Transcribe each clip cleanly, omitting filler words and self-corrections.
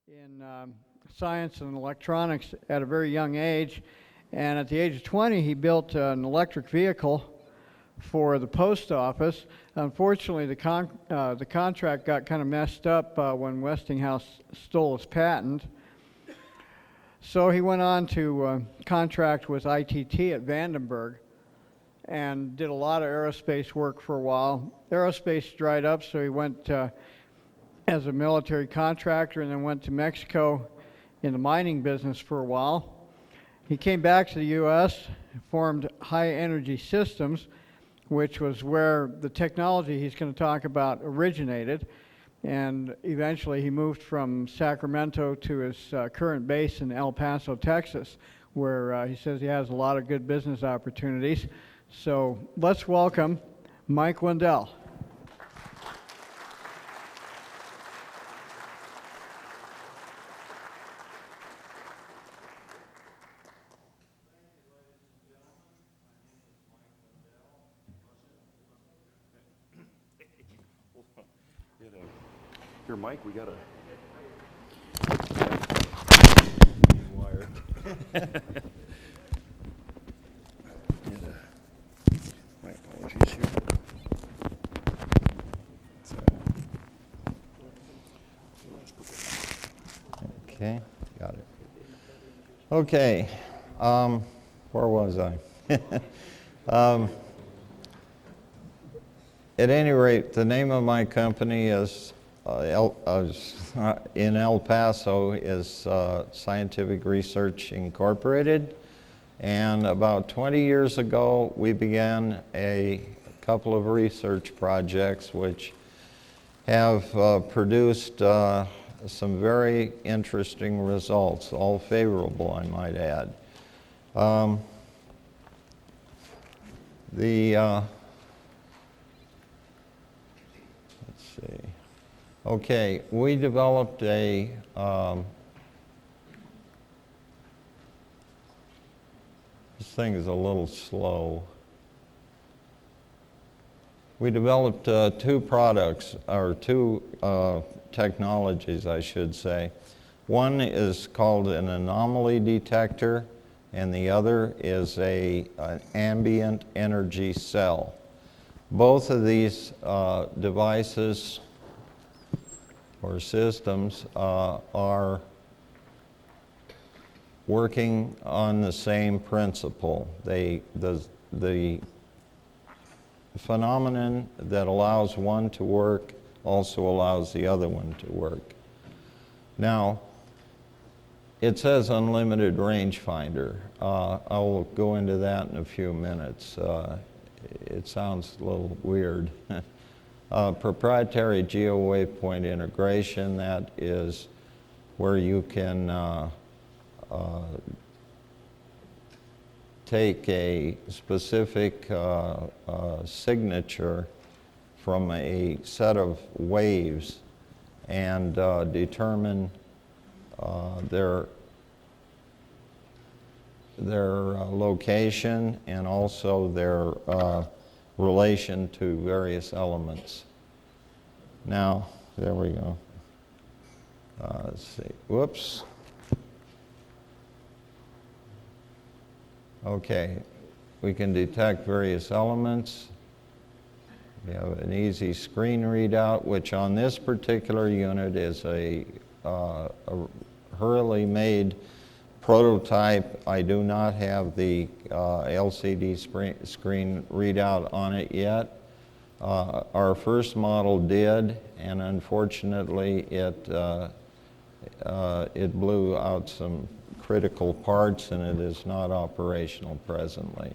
in science and electronics at a very young age. And at the age of 20, he built an electric vehicle for the post office. Unfortunately, the contract got kind of messed up when Westinghouse stole his patent. So he went on to contract with ITT at Vandenberg and did a lot of aerospace work for a while. Aerospace dried up, so he went as a military contractor and then went to Mexico in the mining business for a while. He came back to the U.S., formed High Energy Systems, which was where the technology he's going to talk about originated. And eventually he moved from Sacramento to his current base in El Paso, Texas, where he says he has a lot of good business opportunities. So let's welcome Mike Windell. Here, Mike, we got a wire. My apologies here. Okay, got it. Okay, where was I? At any rate, the name of my company is in El Paso is Scientific Research Incorporated, and about 20 years ago we began a couple of research projects which have produced some very interesting results, all favorable, I might add. Let's see. Okay, we developed a this thing is a little slow. We developed two products, or two technologies, I should say. One is called an anomaly detector, and the other is an ambient energy cell. Both of these devices or systems are working on the same principle. The phenomenon that allows one to work also allows the other one to work. Now, it says unlimited rangefinder. I'll go into that in a few minutes. It sounds a little weird. Proprietary geo-waypoint integration, that is where you can take a specific signature from a set of waves and determine their location and also their relation to various elements. Now, there we go. Let's see. Whoops. Okay, we can detect various elements. We have an easy screen readout, which on this particular unit is a hurriedly made prototype. I do not have the LCD screen readout on it yet. Our first model did, and unfortunately it blew out some critical parts, and it is not operational presently.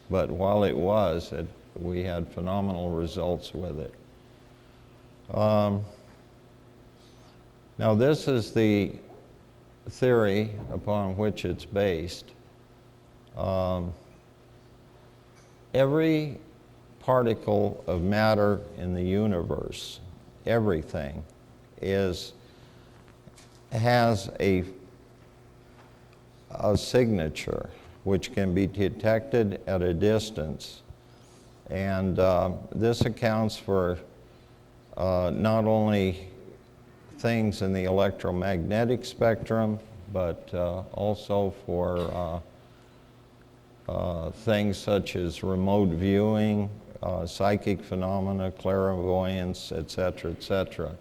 But while it was, we had phenomenal results with it. Now this is the theory upon which it's based. Every particle of matter in the universe, everything, has a signature which can be detected at a distance. And this accounts for not only things in the electromagnetic spectrum, but also for things such as remote viewing, psychic phenomena, clairvoyance, et cetera, et cetera.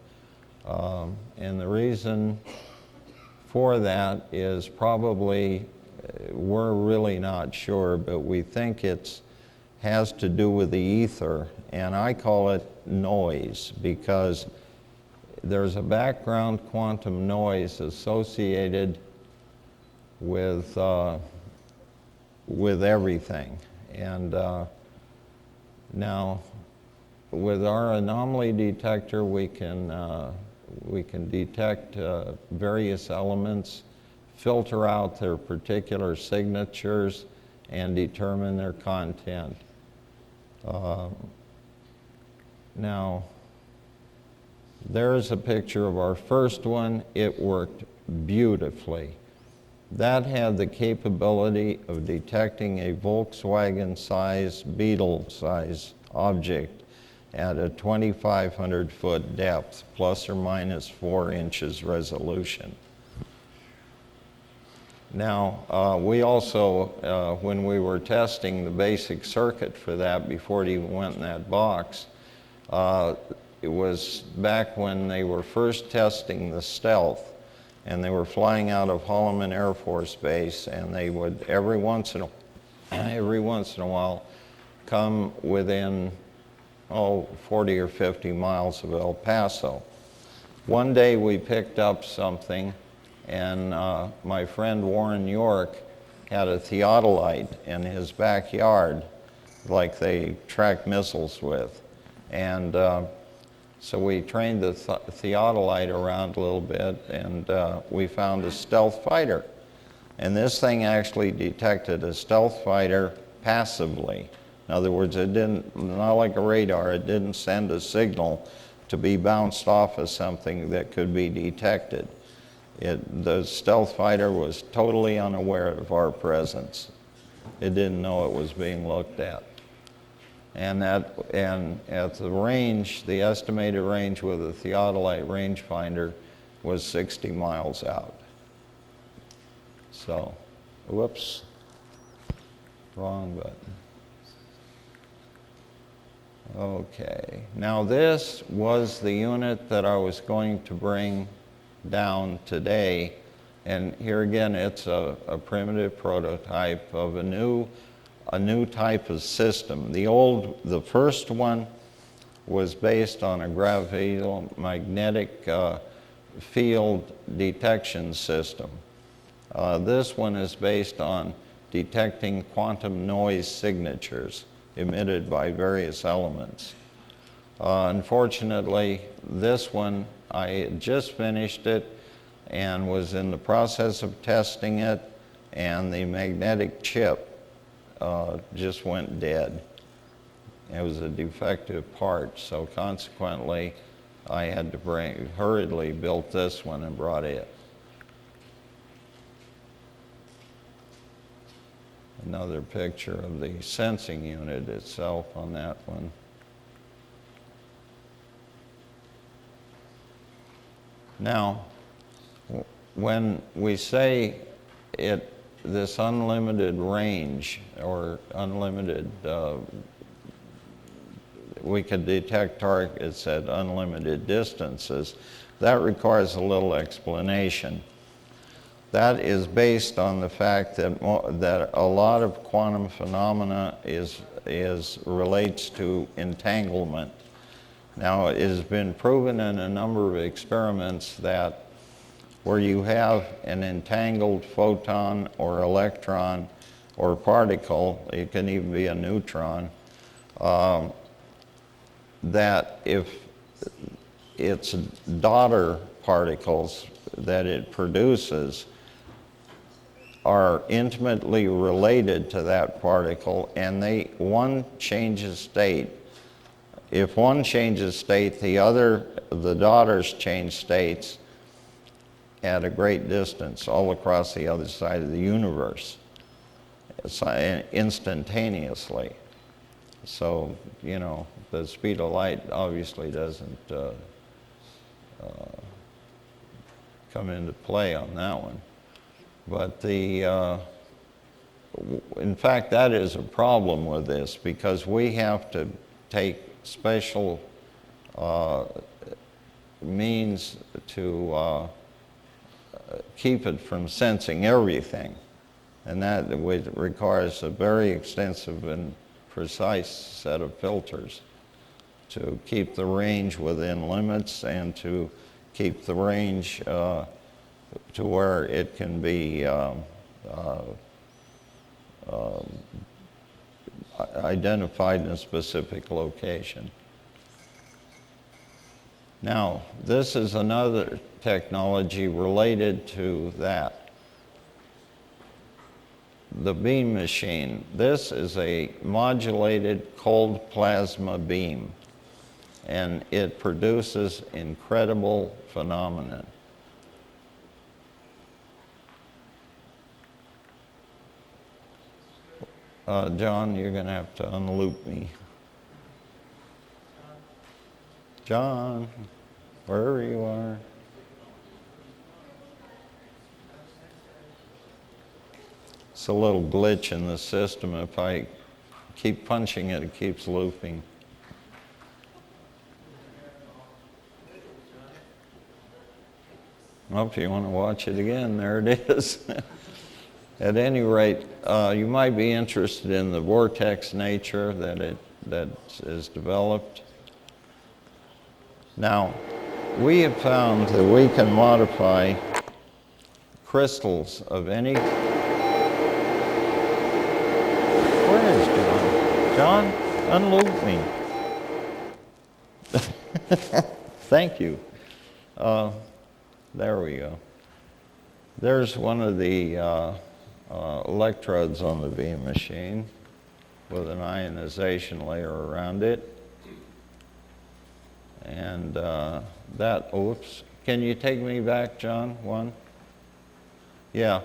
And the reason for that is probably, we're really not sure, but we think it has to do with the ether, and I call it noise because there's a background quantum noise associated with everything. And now, with our anomaly detector, we can detect various elements, filter out their particular signatures, and determine their content. Now, there's a picture of our first one. It worked beautifully. That had the capability of detecting a Volkswagen-sized, Beetle-sized object at a 2,500-foot depth, plus or minus 4 inches resolution. Now, we also, when we were testing the basic circuit for that before it even went in that box, it was back when they were first testing the Stealth, and they were flying out of Holloman Air Force Base, and they would every once in a while come within 40 or 50 miles of El Paso. One day we picked up something, and my friend Warren York had a theodolite in his backyard, like they track missiles with. And so we trained the theodolite around a little bit, and we found a stealth fighter. And this thing actually detected a stealth fighter passively. In other words, it didn't, not like a radar, it didn't send a signal to be bounced off of something that could be detected. The stealth fighter was totally unaware of our presence. It didn't know it was being looked at. And at the range, the estimated range with a theodolite rangefinder was 60 miles out. So, whoops, wrong button. Okay, now this was the unit that I was going to bring down today. And here again, it's a primitive prototype of a new type of system. The first one was based on a magnetic field detection system. This one is based on detecting quantum noise signatures emitted by various elements. Unfortunately, this one, I had just finished it and was in the process of testing it, and the magnetic chip just went dead. It was a defective part, so consequently, I had to hurriedly built this one and brought it. Another picture of the sensing unit itself on that one. Now, when we say this unlimited range or unlimited, we can detect targets at unlimited distances, that requires a little explanation. That is based on the fact that a lot of quantum phenomena relates to entanglement. Now, it has been proven in a number of experiments that where you have an entangled photon or electron or particle, it can even be a neutron, that if its daughter particles that it produces are intimately related to that particle, and one changes state. If one changes state, the daughters change states at a great distance all across the other side of the universe, instantaneously. So, the speed of light obviously doesn't come into play on that one. But in fact, that is a problem with this because we have to take special means to keep it from sensing everything. And that requires a very extensive and precise set of filters to keep the range within limits and to keep the range to where it can be identified in a specific location. Now, this is another technology related to that. The beam machine. This is a modulated cold plasma beam, and it produces incredible phenomena. John, you're going to have to unloop me. John, wherever you are. It's a little glitch in the system. If I keep punching it, it keeps looping. Well, if you want to watch it again, there it is. At any rate, you might be interested in the vortex nature that is developed. Now, we have found that we can modify crystals of any... Where is John? John, unloop me. Thank you. There we go. There's one of the electrodes on the beam machine with an ionization layer around it. And oops, can you take me back, John? One? Yeah.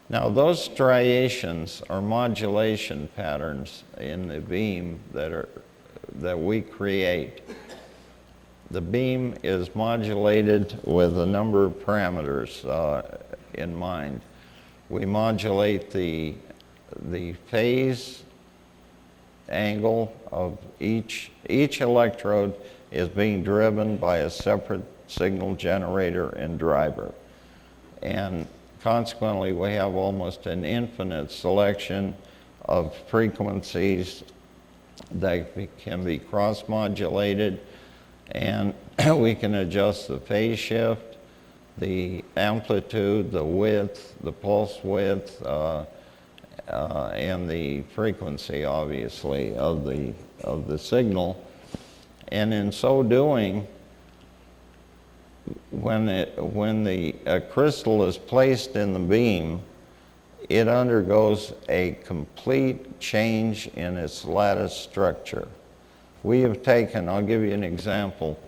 Now those striations are modulation patterns in the beam that we create. The beam is modulated with a number of parameters in mind. We modulate the phase angle of each electrode is being driven by a separate signal generator and driver. And consequently, we have almost an infinite selection of frequencies that can be cross-modulated, and we can adjust the phase shift, the amplitude, the width, the pulse width, and the frequency, obviously, of the signal. And in so doing, when the crystal is placed in the beam, it undergoes a complete change in its lattice structure. We have taken, I'll give you an example.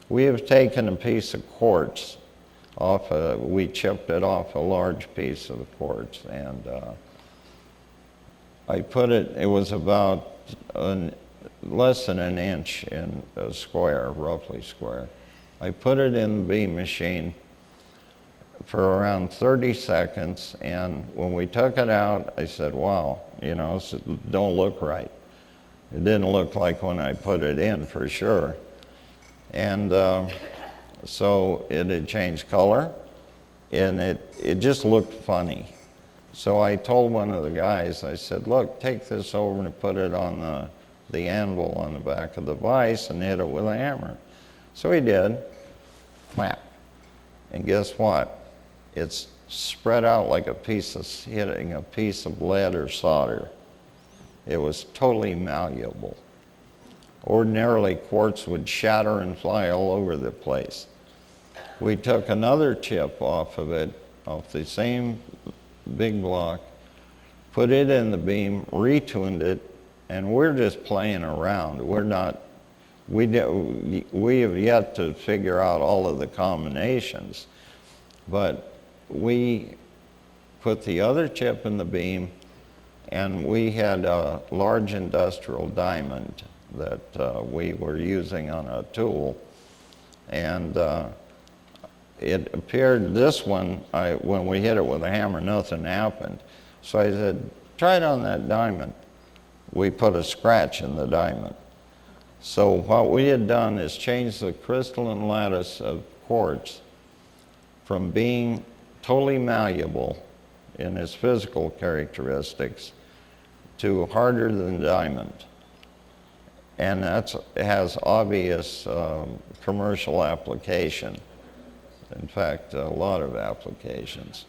We have taken a piece of quartz we chipped it off a large piece of the quartz, and I put it was about less than an inch in a square, roughly square. I put it in the beam machine for around 30 seconds, and when we took it out, I said, wow, it don't look right. It didn't look like when I put it in, for sure. And so it had changed color, and it just looked funny. So I told one of the guys, I said, look, take this over and put it on the anvil on the back of the vise and hit it with a hammer. So he did, whap. And guess what? It's spread out like hitting a piece of lead or solder. It was totally malleable. Ordinarily, quartz would shatter and fly all over the place. We took another chip off of it, off the same big block, put it in the beam, retuned it, and we're just playing around. We have yet to figure out all of the combinations, but we put the other chip in the beam, and we had a large industrial diamond that we were using on a tool, and it appeared, this one, when we hit it with a hammer, nothing happened. So I said, try it on that diamond. We put a scratch in the diamond. So what we had done is change the crystalline lattice of quartz from being totally malleable in its physical characteristics to harder than diamond. And that has obvious commercial application. In fact, a lot of applications.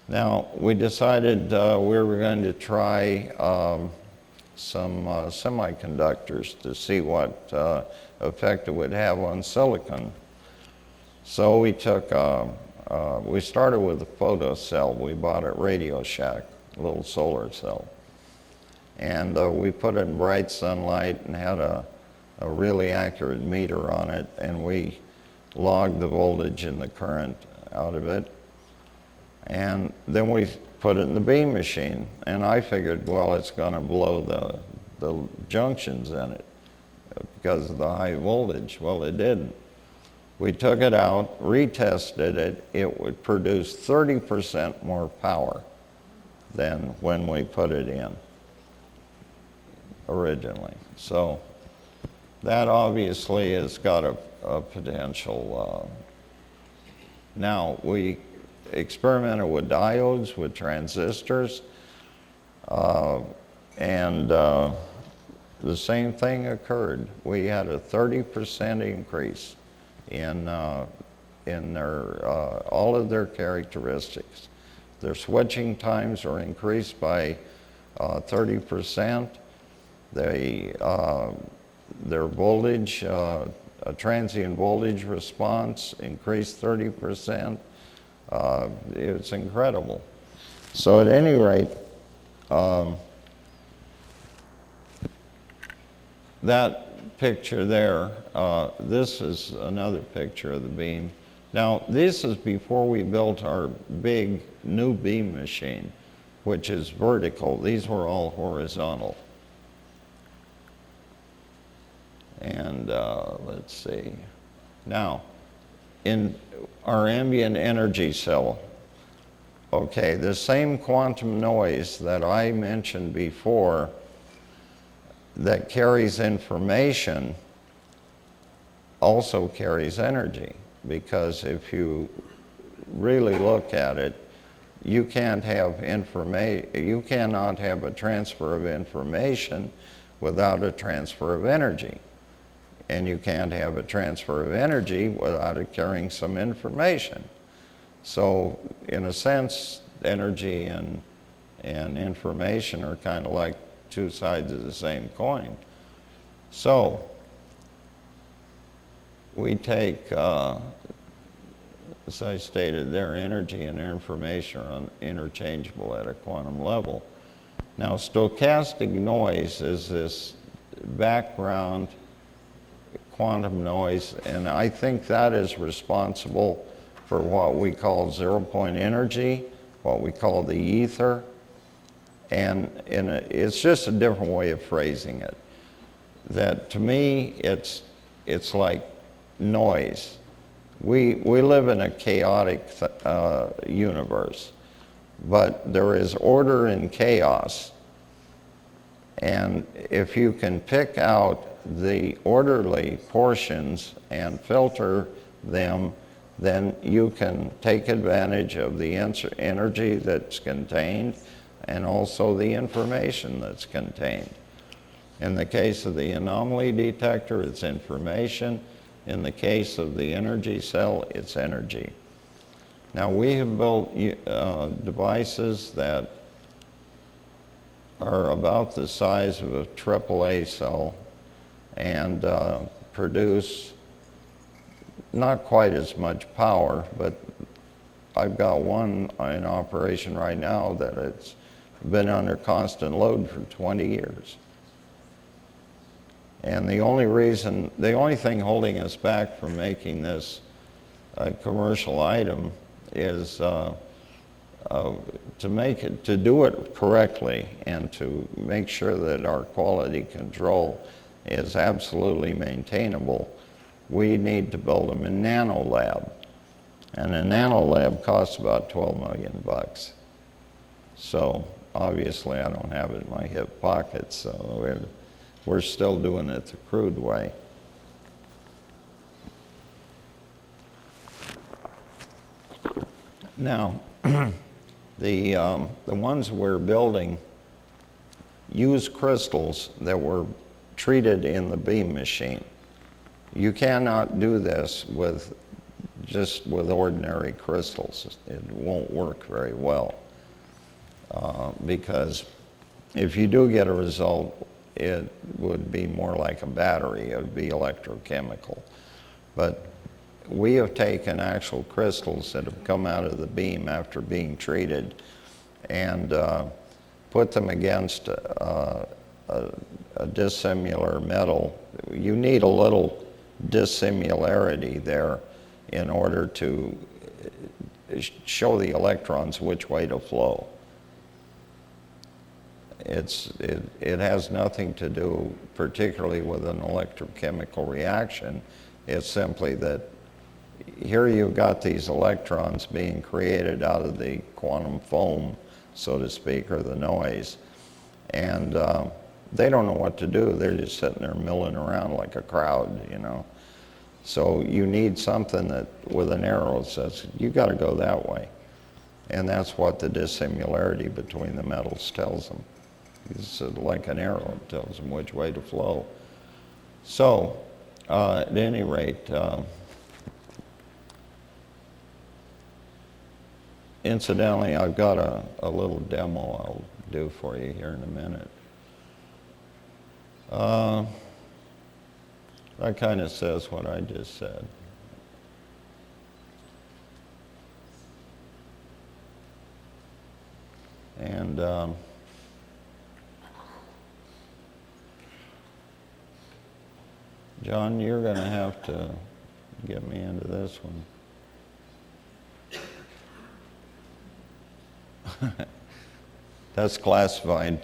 Now, we decided we were going to try some semiconductors to see what effect it would have on silicon. So we took, we started with a photocell we bought at Radio Shack, a little solar cell. And we put it in bright sunlight and had a really accurate meter on it, and we logged the voltage and the current out of it. And then we put it in the beam machine, and I figured, well, it's going to blow the junctions in it because of the high voltage. Well, it didn't. We took it out, retested it. It would produce 30% more power than when we put it in originally. So that obviously has got a potential. Now, we experimented with diodes, with transistors, and the same thing occurred. We had a 30% increase in their all of their characteristics. Their switching times are increased by 30%. Their voltage, transient voltage response increased 30%. It's incredible. So at any rate, that picture there, this is another picture of the beam. Now, this is before we built our big new beam machine, which is vertical. These were all horizontal. And let's see. Now, in our ambient energy cell, okay, the same quantum noise that I mentioned before that carries information also carries energy, because if you really look at it, you can't have you cannot have a transfer of information without a transfer of energy. And you can't have a transfer of energy without it carrying some information. So in a sense, energy and information are kind of like two sides of the same coin. So we take, as I stated there, energy and information are interchangeable at a quantum level. Now, stochastic noise is this background quantum noise, and I think that is responsible for what we call zero-point energy, what we call the ether, and it's just a different way of phrasing it. That to me, it's like noise. We live in a chaotic universe, but there is order in chaos, and if you can pick out the orderly portions and filter them, then you can take advantage of the energy that's contained and also the information that's contained. In the case of the anomaly detector, it's information. In the case of the energy cell, it's energy. Now, we have built devices that are about the size of a AAA cell and produce not quite as much power, but I've got one in operation right now that it's been under constant load for 20 years. And the only thing holding us back from making this a commercial item is to do it correctly and to make sure that our quality control is absolutely maintainable. We need to build them in nano lab. And a nano lab costs about 12 million bucks. So obviously I don't have it in my hip pocket, so we're still doing it the crude way. Now, the ones we're building use crystals that were treated in the beam machine. You cannot do this just with ordinary crystals. It won't work very well because if you do get a result, it would be more like a battery. It would be electrochemical. But we have taken actual crystals that have come out of the beam after being treated and put them against a dissimilar metal. You need a little dissimilarity there in order to show the electrons which way to flow. It has nothing to do particularly with an electrochemical reaction. It's simply that here you've got these electrons being created out of the quantum foam, so to speak, or the noise, and they don't know what to do. They're just sitting there milling around like a crowd, you know. So you need something that, with an arrow, says, you got to go that way. And that's what the dissimilarity between the metals tells them. It's like an arrow. It tells them which way to flow. So, at any rate, incidentally, I've got a little demo I'll do for you here in a minute. That kind of says what I just said. And John, you're going to have to get me into this one. That's classified.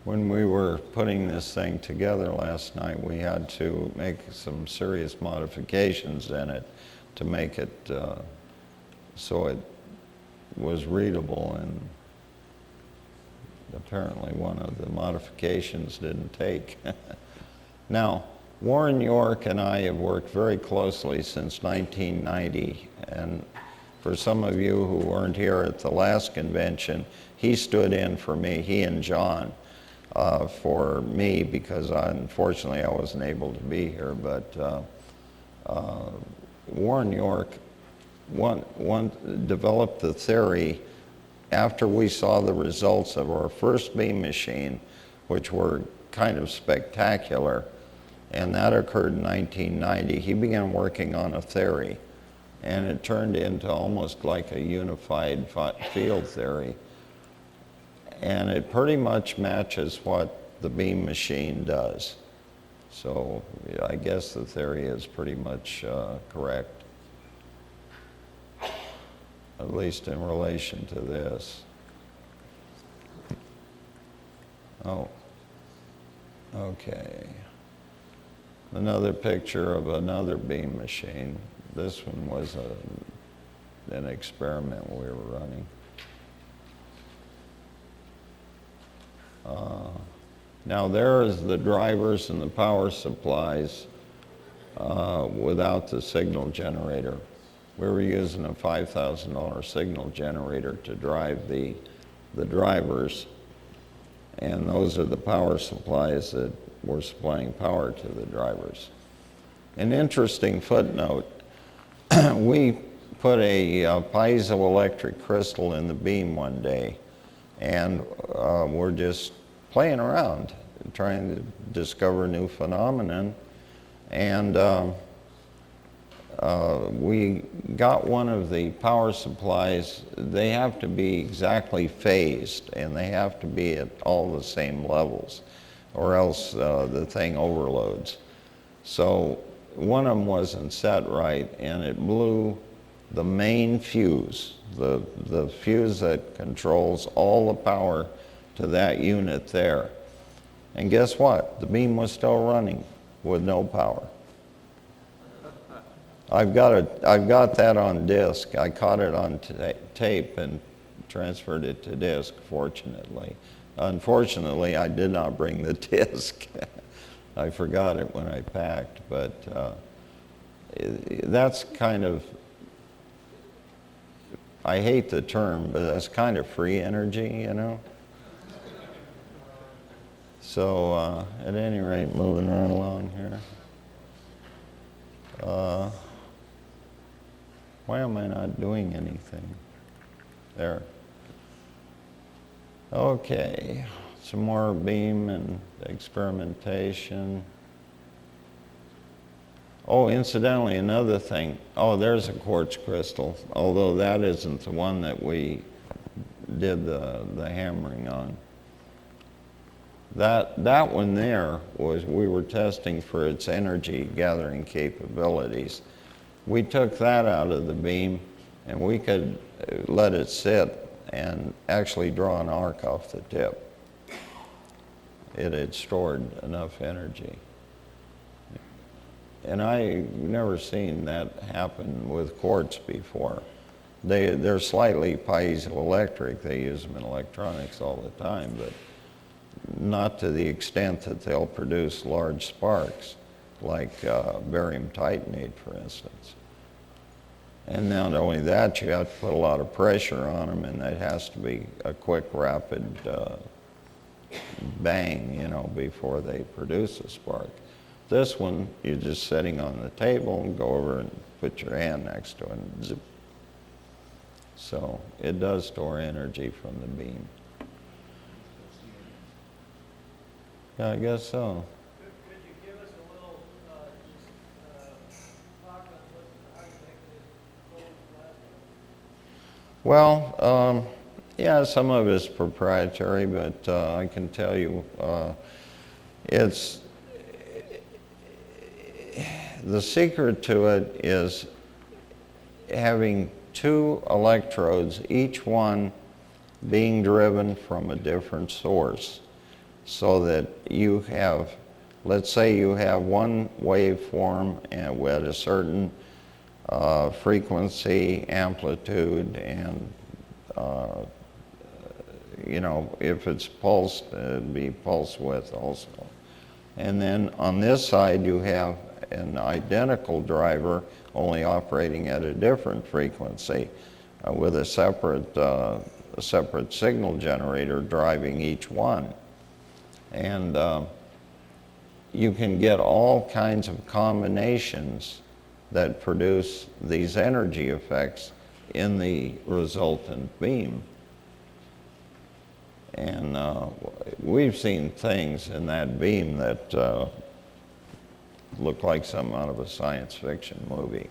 When we were putting this thing together last night, we had to make some serious modifications in it to make it so it was readable, and apparently one of the modifications didn't take. Now, Warren York and I have worked very closely since 1990, and for some of you who weren't here at the last convention, he stood in for me, he and John, for me, because unfortunately I wasn't able to be here, but Warren York developed the theory after we saw the results of our first beam machine, which were kind of spectacular, and that occurred in 1990. He began working on a theory, and it turned into almost like a unified field theory. And it pretty much matches what the beam machine does. So I guess the theory is pretty much correct, at least in relation to this. Oh, okay. Another picture of another beam machine. This one was an experiment we were running. Now there is the drivers and the power supplies without the signal generator. We were using a $5,000 signal generator to drive the drivers, and those are the power supplies that were supplying power to the drivers. An interesting footnote, we put a piezoelectric crystal in the beam one day, and we're just playing around, trying to discover new phenomenon. And we got one of the power supplies. They have to be exactly phased, and they have to be at all the same levels, or else the thing overloads. So one of them wasn't set right, and it blew the main fuse, the fuse that controls all the power to that unit there. And guess what? The beam was still running with no power. I've got that on disk. I caught it on tape and transferred it to disk, fortunately. Unfortunately, I did not bring the disk. I forgot it when I packed, but that's kind of, I hate the term, but that's kind of free energy, you know? So at any rate, moving right along here. Why am I not doing anything? There. Okay, some more beam and experimentation. Oh, incidentally, another thing. Oh, there's a quartz crystal, although that isn't the one that we did the hammering on. That one there was, we were testing for its energy gathering capabilities. We took that out of the beam and we could let it sit and actually draw an arc off the tip. It had stored enough energy. And I've never seen that happen with quartz before. They're slightly piezoelectric. They use them in electronics all the time, but not to the extent that they'll produce large sparks, like barium titanate, for instance. And not only that, you have to put a lot of pressure on them, and it has to be a quick, rapid bang, you know, before they produce a spark. This one, you're just sitting on the table and go over and put your hand next to it and zip. So it does store energy from the beam. Yeah, I guess so. Could you give us a little talk on how you make this gold plastic? Well, yeah, some of it's proprietary, but I can tell you the secret to it is having two electrodes, each one being driven from a different source, so that you have, let's say you have one waveform and at a certain frequency, amplitude, and you know, if it's pulsed, it'd be pulse width also. And then on this side you have an identical driver only operating at a different frequency with a separate signal generator driving each one. And you can get all kinds of combinations that produce these energy effects in the resultant beam. And we've seen things in that beam that look like something out of a science fiction movie.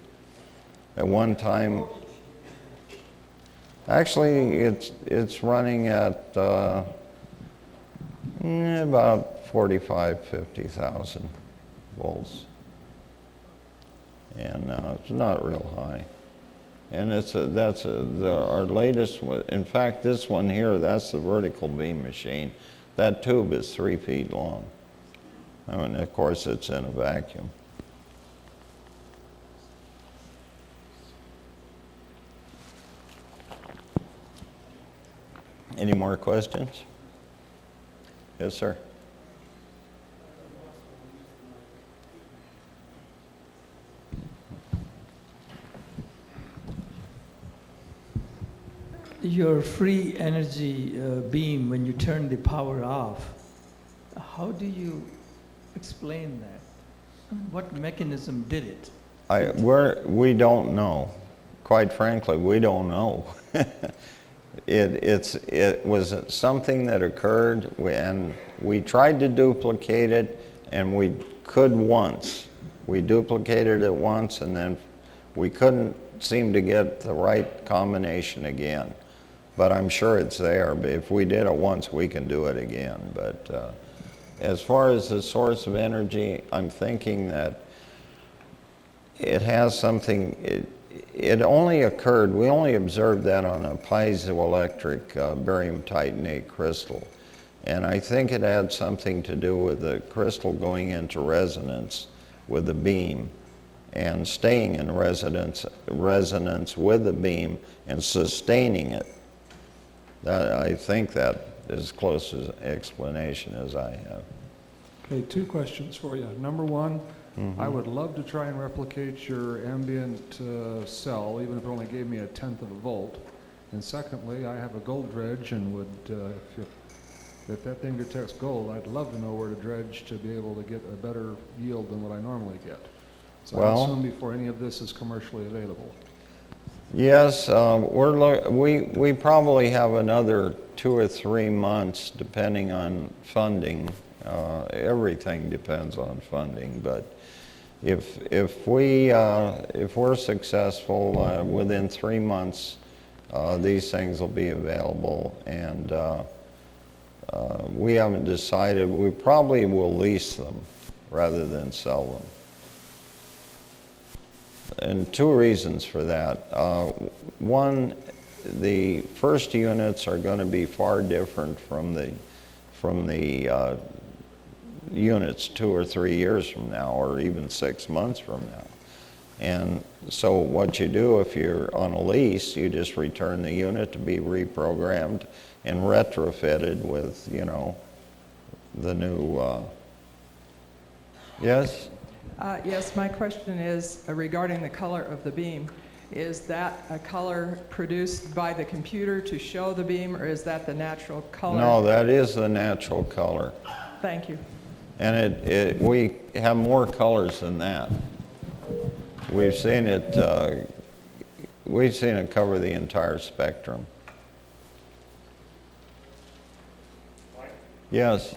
At one time, actually it's running at about 50,000 volts. And it's not real high. And our latest one. In fact, this one here, that's the vertical beam machine. That tube is 3 feet long. I mean, of course, it's in a vacuum. Any more questions? Yes, sir. Your free energy beam, when you turn the power off, how do you explain that? What mechanism did it? We don't know. Quite frankly, we don't know. It was something that occurred, and we tried to duplicate it, and we could once. We duplicated it once, and then we couldn't seem to get the right combination again. But I'm sure it's there. But if we did it once, we can do it again. But as far as the source of energy, I'm thinking that it has something, it only occurred, we only observed that on a piezoelectric barium titanate crystal. And I think it had something to do with the crystal going into resonance with the beam and staying in resonance with the beam and sustaining it. I think that is as close as explanation as I have. Okay, 2 questions for you. Number 1, I would love to try and replicate your ambient cell, even if it only gave me 1/10 of a volt. And secondly, I have a gold dredge and would, if that thing detects gold, I'd love to know where to dredge to be able to get a better yield than what I normally get. So I assume before any of this is commercially available. Yes, we probably have another 2 or 3 months, depending on funding. Everything depends on funding, but if we're successful within 3 months, these things will be available, and we haven't decided. We probably will lease them rather than sell them. And 2 reasons for that. One, the first units are going to be far different from the units 2 or 3 years from now, or even 6 months from now. And so what you do if you're on a lease, you just return the unit to be reprogrammed and retrofitted with, the new, yes? Yes, my question is regarding the color of the beam. Is that a color produced by the computer to show the beam, or is that the natural color? No, that is the natural color. Thank you. And we have more colors than that. We've seen it cover the entire spectrum. Yes.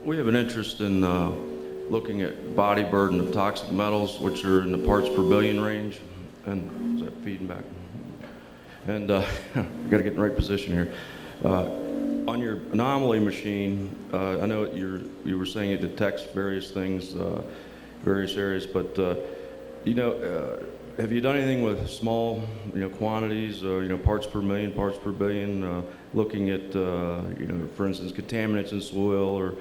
We have an interest in looking at body burden of toxic metals, which are in the parts per billion range. And is that feeding back? And got to get in the right position here. On your anomaly machine, I know you were saying it detects various things, various areas, but have you done anything with small, quantities, parts per million, parts per billion, looking at, for instance, contaminants in soil, or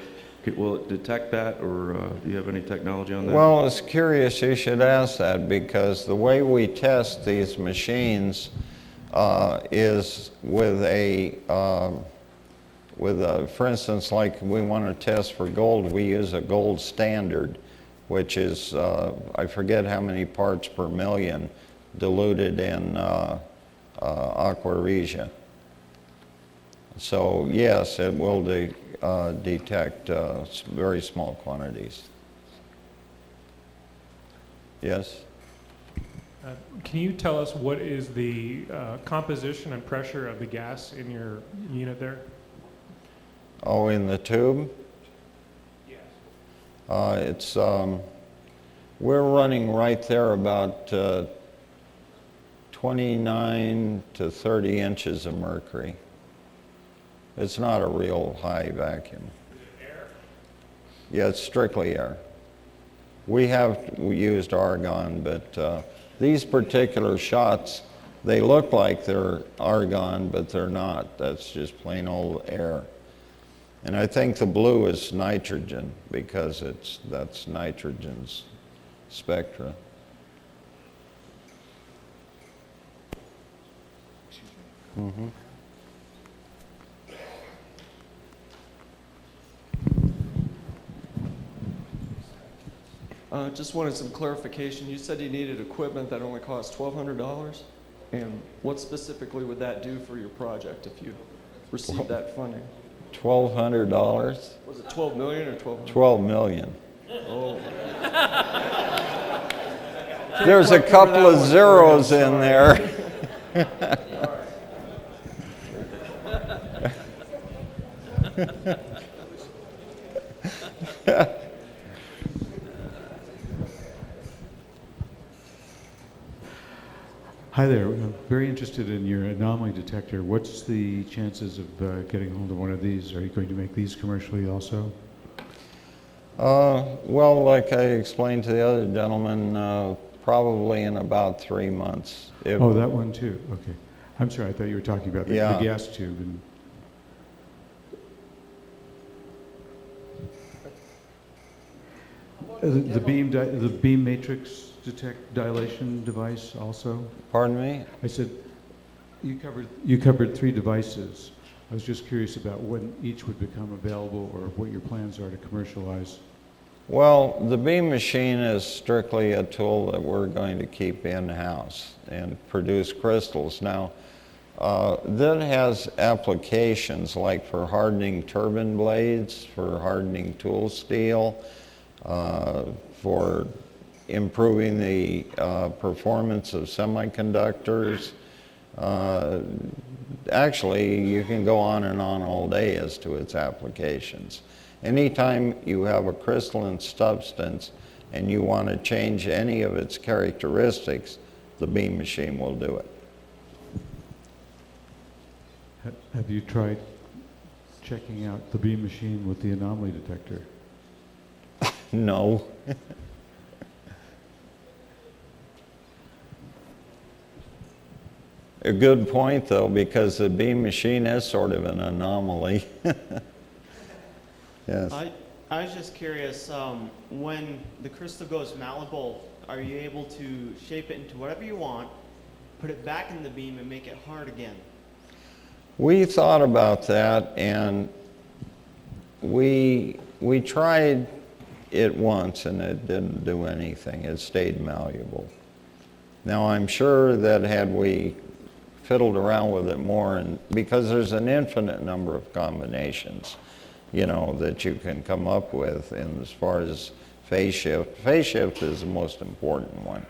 will it detect that, or do you have any technology on that? Well, it's curious you should ask that, because the way we test these machines is with for instance, like we want to test for gold, we use a gold standard, which is, I forget how many parts per million diluted in aqua regia. So yes, it will detect very small quantities. Yes? Can you tell us what is the composition and pressure of the gas in your unit there? Oh, in the tube? Yes. It's, we're running right there about 29 to 30 inches of mercury. It's not a real high vacuum. Is it air? Yeah, it's strictly air. We used argon, but these particular shots, they look like they're argon, but they're not. That's just plain old air. And I think the blue is nitrogen, because that's nitrogen's spectra. Mm-hmm. Just wanted some clarification. You said you needed equipment that only cost $1,200, and what specifically would that do for your project if you received that funding? $1,200? Was it 12 million or 12? 12 million. Oh. There's a couple of zeros in there. Hi there. I'm very interested in your anomaly detector. What's the chances of getting hold of one of these? Are you going to make these commercially also? Well, like I explained to the other gentleman, probably in about 3 months. Oh, that one too, okay. I'm sorry, I thought you were talking about the Yeah. gas tube. And the beam matrix dilation device also? Pardon me? I said, you covered 3 devices. I was just curious about when each would become available or what your plans are to commercialize. Well, the beam machine is strictly a tool that we're going to keep in-house and produce crystals. Now, that has applications like for hardening turbine blades, for hardening tool steel, for improving the performance of semiconductors. Actually, you can go on and on all day as to its applications. Anytime you have a crystalline substance and you want to change any of its characteristics, the beam machine will do it. Have you tried checking out the beam machine with the anomaly detector? No. A good point, though, because the beam machine is sort of an anomaly. Yes. I was just curious, when the crystal goes malleable, are you able to shape it into whatever you want, put it back in the beam, and make it hard again? We thought about that, and we tried it once, and it didn't do anything. It stayed malleable. Now, I'm sure that had we fiddled around with it more, and because there's an infinite number of combinations, you know, that you can come up with, and as far as phase shift is the most important one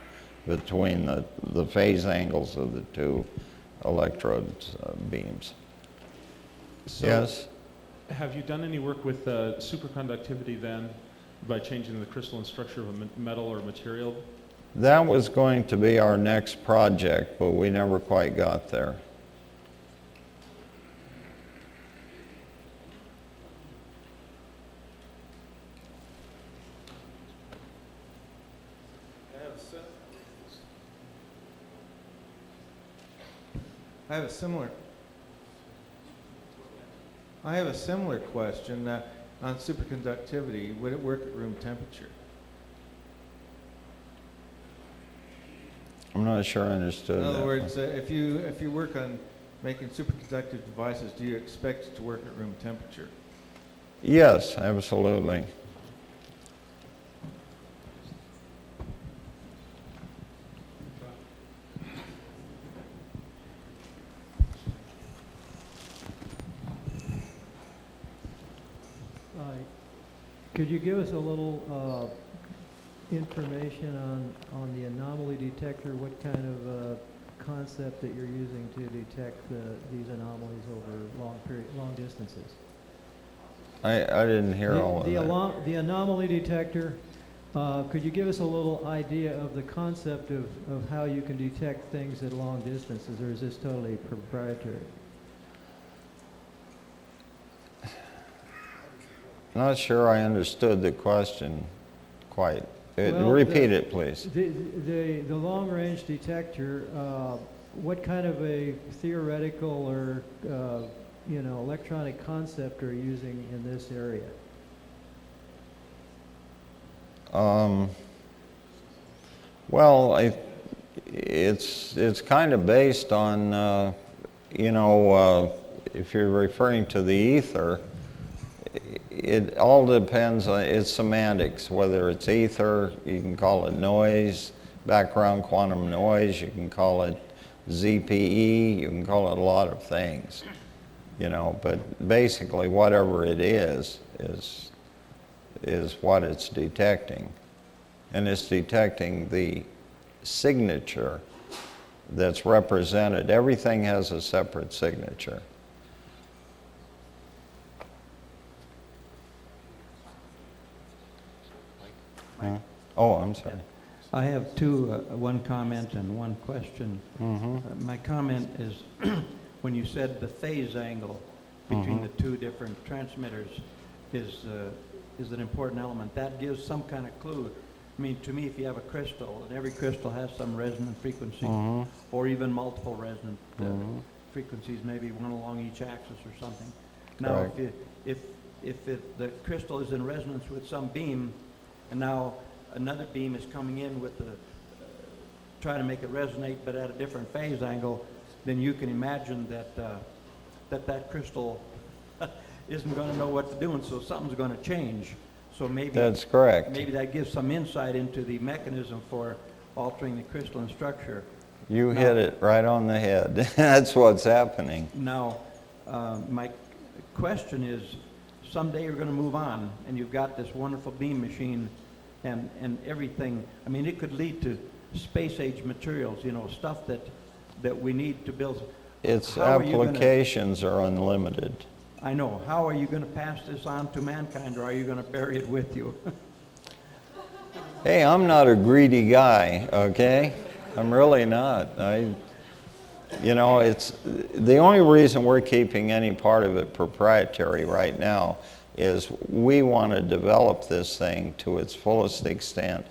between the phase angles of the 2 electrode beams. So Yes? have you done any work with superconductivity then, by changing the crystalline structure of a metal or material? That was going to be our next project, but we never quite got there. I have a similar question on superconductivity. Would it work at room temperature? I'm not sure I understood that. In other words, if you work on making superconductive devices, do you expect it to work at room temperature? Yes, absolutely. Could you give us a little information on the anomaly detector? What kind of concept that you're using to detect these anomalies over long distances? I didn't hear all of that. The anomaly detector, could you give us a little idea of the concept of how you can detect things at long distances, or is this totally proprietary? Not sure I understood the question quite. Well, Repeat it, please. The long-range detector, what kind of a theoretical or electronic concept are you using in this area? Well, it's kind of based on if you're referring to the ether. It all depends on its semantics, whether it's ether, you can call it noise, background quantum noise, you can call it ZPE, you can call it a lot of things, but basically whatever it is what it's detecting. And it's detecting the signature that's represented. Everything has a separate signature. Oh, I'm sorry. I have one comment and one question. My comment is, when you said the phase angle between the 2 different transmitters is is an important element. That gives some kind of clue. I mean, to me, if you have a crystal, and every crystal has some resonant frequency, or even multiple resonant frequencies, maybe one along each axis or something. Now, the crystal is in resonance with some beam, and now another beam is coming in with the trying to make it resonate, but at a different phase angle, then you can imagine that that crystal isn't going to know what to do, and so something's going to change. So maybe That's correct. Maybe that gives some insight into the mechanism for altering the crystalline structure. You hit it right on the head. That's what's happening. Now, my question is, someday you're going to move on, and you've got this wonderful beam machine and everything. I mean, it could lead to space-age materials, you know, stuff that we need to build. Its applications are unlimited. I know. How are you going to pass this on to mankind, or are you going to bury it with you? Hey, I'm not a greedy guy, okay? I'm really not. You know, it's the only reason we're keeping any part of it proprietary right now is we want to develop this thing to its fullest extent,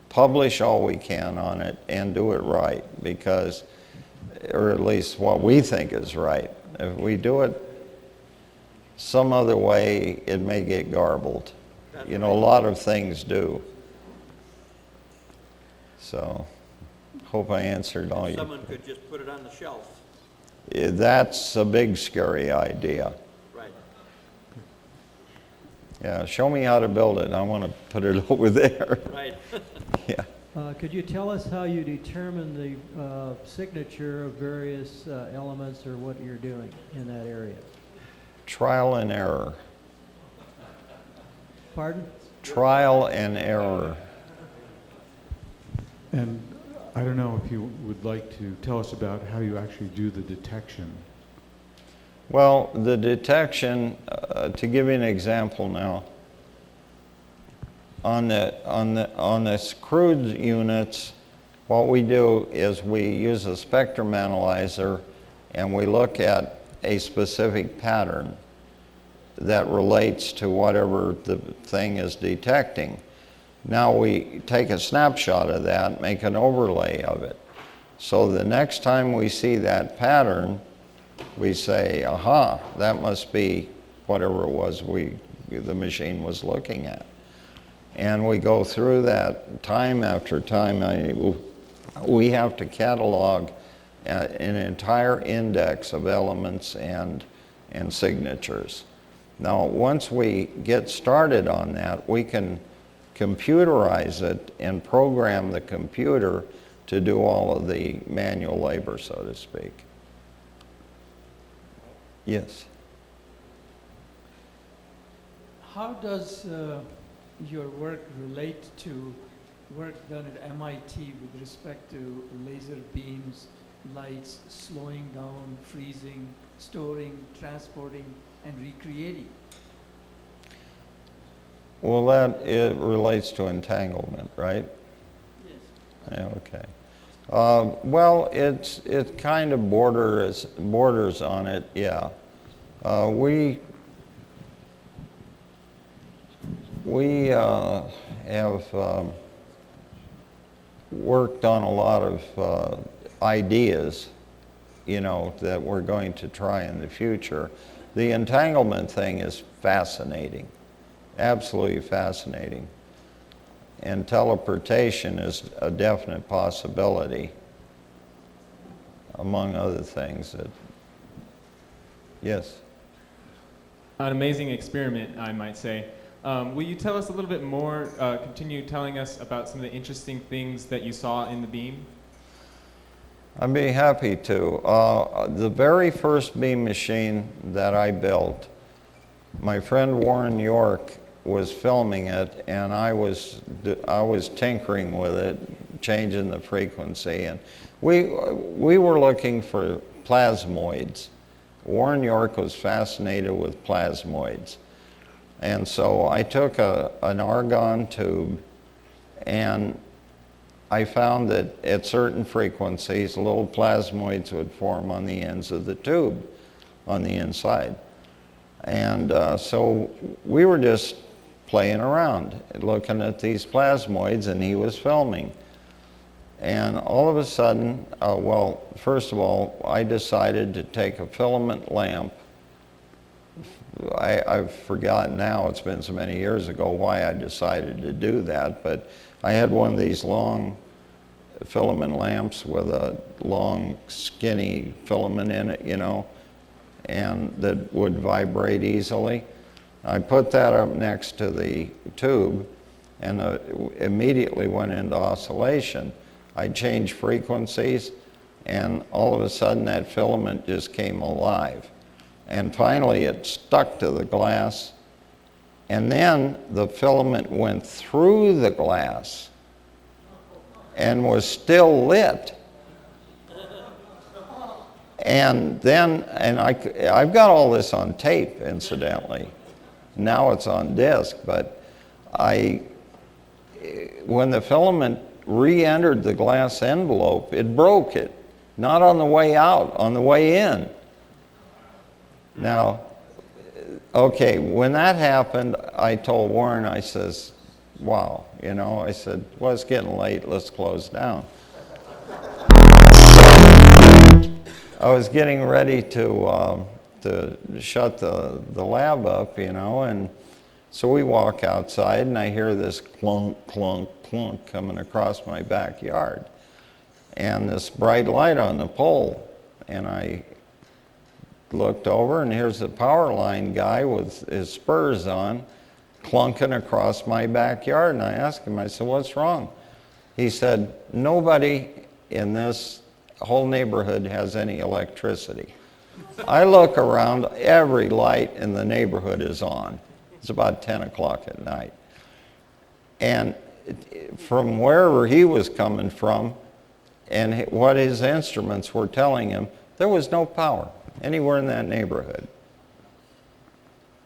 publish all we can on it, and do it right, because, or at least what we think is right. If we do it some other way, it may get garbled. You know, a lot of things do. So, hope I answered all your... Someone could just put it on the shelf. That's a big, scary idea. Right. Yeah, show me how to build it. I want to put it over there. Right. Yeah. Could you tell us how you determine the signature of various elements or what you're doing in that area? Trial and error. Pardon? Trial and error. And I don't know if you would like to tell us about how you actually do the detection. Well, the detection, to give you an example now, on the crude units, what we do is we use a spectrum analyzer and we look at a specific pattern that relates to whatever the thing is detecting. Now we take a snapshot of that, make an overlay of it. So the next time we see that pattern, we say, aha, that must be whatever it was the machine was looking at. And we go through that time after time. We have to catalog an entire index of elements and signatures. Now, once we get started on that, we can computerize it and program the computer to do all of the manual labor, so to speak. Yes? How does your work relate to work done at MIT with respect to laser beams, lights, slowing down, freezing, storing, transporting, and recreating? Well, it relates to entanglement, right? Yes. Yeah, okay. Well, it kind of borders on it, yeah. We have worked on a lot of ideas, you know, that we're going to try in the future. The entanglement thing is fascinating, absolutely fascinating. And teleportation is a definite possibility, among other things. Yes? An amazing experiment, I might say. Will you tell us a little bit more, continue telling us about some of the interesting things that you saw in the beam? I'd be happy to. The very first beam machine that I built, my friend Warren York was filming it, and I was tinkering with it, changing the frequency, and we were looking for plasmoids. Warren York was fascinated with plasmoids, and so I took an argon tube, and I found that at certain frequencies, little plasmoids would form on the ends of the tube, on the inside. And so we were just playing around, looking at these plasmoids, and he was filming. And all of a sudden, well, first of all, I decided to take a filament lamp. I've forgotten now, it's been so many years ago, why I decided to do that, but I had one of these long filament lamps with a long, skinny filament in it, you know, and that would vibrate easily. I put that up next to the tube and immediately went into oscillation. I changed frequencies, and all of a sudden that filament just came alive. And finally it stuck to the glass, and then the filament went through the glass and was still lit. And then, I've got all this on tape, incidentally. Now it's on disc, but when the filament re-entered the glass envelope, it broke it. Not on the way out, on the way in. Now, okay, when that happened, I told Warren, I says, wow, you know, I said, well, it's getting late, let's close down. I was getting ready to shut the lab up, you know, and so we walk outside and I hear this clunk, clunk, clunk coming across my backyard. And this bright light on the pole. And I looked over and here's the power line guy with his spurs on, clunking across my backyard. And I asked him, I said, what's wrong? He said, nobody in this whole neighborhood has any electricity. I look around, every light in the neighborhood is on. It's about 10 o'clock at night. And from wherever he was coming from and what his instruments were telling him, there was no power anywhere in that neighborhood.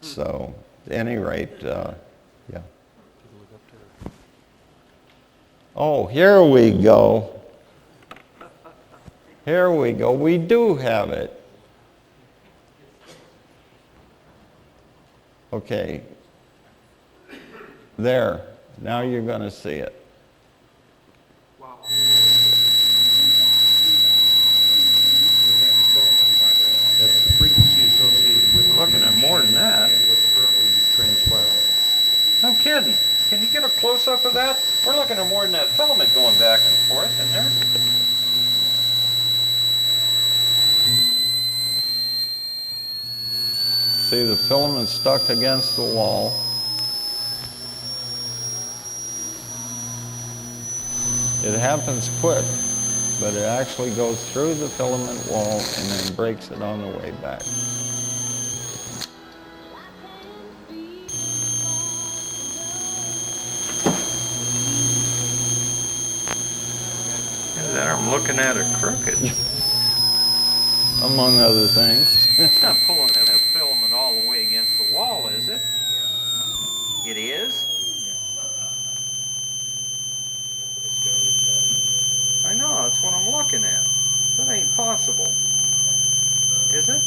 So, at any rate, yeah. Oh, here we go. Here we go. We do have it. Okay. There. Now you're going to see it. Wow. That's the frequency associated with Looking at more than that. And what's currently transpiring. No kidding. Can you get a close-up of that? We're looking at more than that filament going back and forth in there. See the filament stuck against the wall. It happens quick, but it actually goes through the filament wall and then breaks it on the way back. And then I'm looking at it crooked, among other things. It's not pulling that filament all the way against the wall, is it? It is? I know, that's what I'm looking at. That ain't possible. Is it?